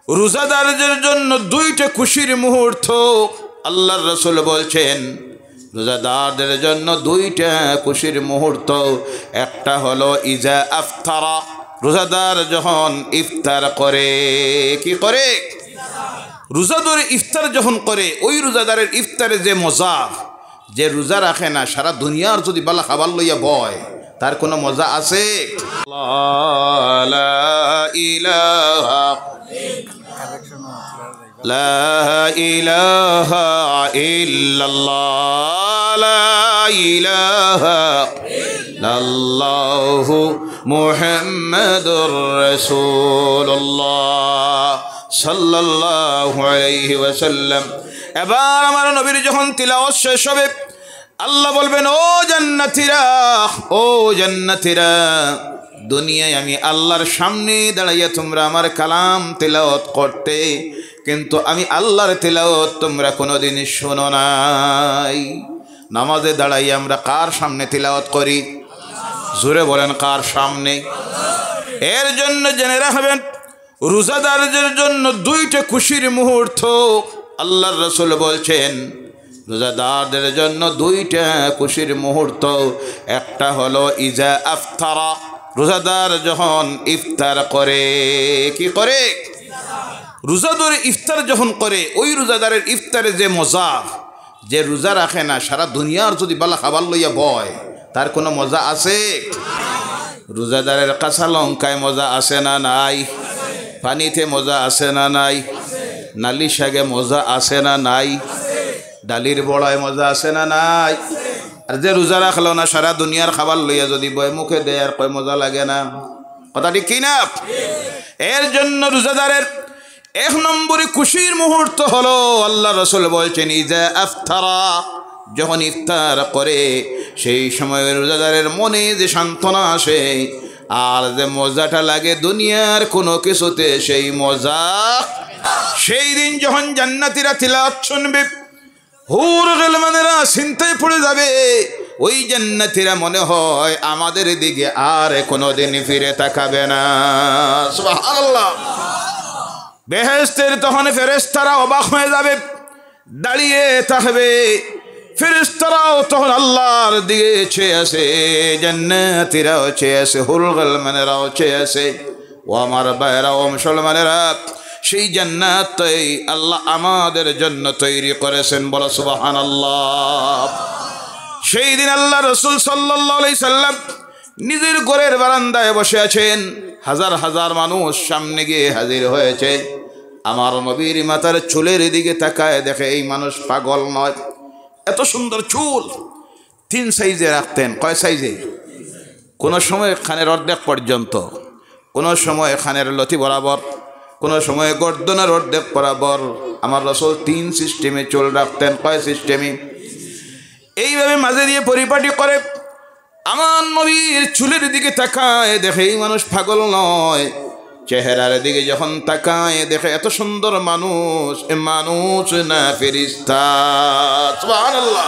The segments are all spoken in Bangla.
রোজাদারদের জন্য দুইটা খুশির মুহূর্ত। আল্লাহর রাসূল বলছেন রোজাদারদের জন্য দুইটা খুশির মুহূর্ত। একটা হলো ইজা আফতারা, রোজাদার যখন ইফতার করে। কি করে? রোজাদার ইফতার যখন করে, ওই রোজাদারের ইফতারে যে মজা, যে রোজা রাখে না সারা দুনিয়ার যদি বালা খাবার লইয়া বয়, তার কোনো মজা আছে? লা ইলাহা লা ইলাহা ইল্লাল্লাহ, লা ইলাহা ইল্লাল্লাহু মুহাম্মাদুর রাসূলুল্লাহ সাল্লাল্লাহু আলাইহি ওয়াসাল্লাম। এবার আমার নবীর যখন তিলাওয়াত শেষ হবে, আল্লাহ বলবেন, ও জান্নাতীরা, ও জান্নাতীরা, দুনিয়ায় আমি আল্লাহর সামনে দাঁড়াইয়া তোমরা আমার কালাম তিলাওয়াত করতে, কিন্তু আমি আল্লাহর তিলাওয়াত তোমরা কোনোদিন শোনো নাই। নামাজে দাঁড়াইয়া আমরা কার সামনে তিলাওয়াত করি? জোরে বলেন, কার সামনে? এর জন্য জেনে রাখবেন, রোজাদারদের জন্য দুইটা খুশির মুহূর্ত। আল্লাহর রাসূল বলছেন রোজাদারদের জন্য দুইটা খুশির মুহূর্ত। একটা হলো ইজা আফতারা, রোজাদার যখন ইফতার করে। কি করে? রোজাদার ইফতার যখন করে, ওই রোজাদারের ইফতারে যে মজা, যে রোজা রাখে না সারা দুনিয়ার যদি বালা খাবার লইয়া বয়, তার কোনো মজা আছে? রোজাদারের কাঁচা লঙ্কায় মজা আছে না নাই? পানিতে মজা আছে না নাই? নালি শাকে মজা আছে না নাই? ডালির বড়ায় মজা আছে না নাই? আর যে রোজা রাখলো না সারা দুনিয়ার খাবার লইয়া যদি বয় মুখে দেয়, আর কয় মজা লাগে না? কথাটি কি না? এর জন্য রোজাদারের এক নম্বরে খুশির মুহূর্ত হলো, আল্লাহ রাসূল বলছেন ইজা আফতারা, যখন ইফতার করে, সেই সময় রোজাদারের মনে যে সান্ত্বনা আসে আর যে মজাটা লাগে দুনিয়ার কোনো কিছুতে সেই মজা। সেই দিন যখন জান্নাতীরা তিলাওয়াত শুনবে, হুর গিলমানেরা চিন্তায় পড়ে যাবে। ওই জান্নাতীরা মনে হয় আমাদের দিকে আর কোনোদিন ফিরে তাকাবে না। সুবহানাল্লাহ। বেহেশতের তখন ফেরেশতারা অবাক হয়ে যাবে, দাঁড়িয়ে থাকবে। ফেরেশতারাও তখন আল্লাহর দিকে চেয়ে আছে, জান্নাতীরাও চেয়ে আছে, হুরুল গিলমানেরাও চেয়ে আছে। ও আমার ভাইয়েরা, ও মুসলমানেরা, সেই জান্নাতই আল্লাহ আমাদের জন্য তৈরি করেছেন। বলো সুবহানাল্লাহ। সেই দিন আল্লাহ রাসূল সাল্লাল্লাহু আলাইহি সাল্লাম নিজের ঘরের বারান্দায় বসে আছেন। হাজার হাজার মানুষ সামনে গিয়ে হাজির হয়েছে। আমার নবীর মাথার চুলের দিকে তাকায় দেখে এই মানুষ পাগল নয়। এত সুন্দর চুল 3 সাইজে রাখতেন। কয় সাইজে? কোনো সময় খানের অর্ধেক পর্যন্ত, কোনো সময় খানের লতি বরাবর, কোনো সময় গর্দনের অর্ধেক বরাবর। আমার রাসূল 3 সিস্টেমে চুল রাখতেন। কয় সিস্টেমে? এইভাবে মাঝে দিয়ে পরিপাটি করে আমার নবীর চুলের দিকে তাকায় দেখে এই মানুষ পাগল নয়। চেহারার দিকে যখন তাকায় দেখে এত সুন্দর মানুষ, এ মানুষ না ফেরেশতা। সুবহানাল্লাহ।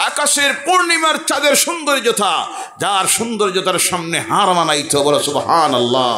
আকাশের পূর্ণিমার চাঁদের সৌন্দর্যতা, যার সৌন্দর্যতার সামনে হার মানাইতো। বলো সুবহানাল্লাহ।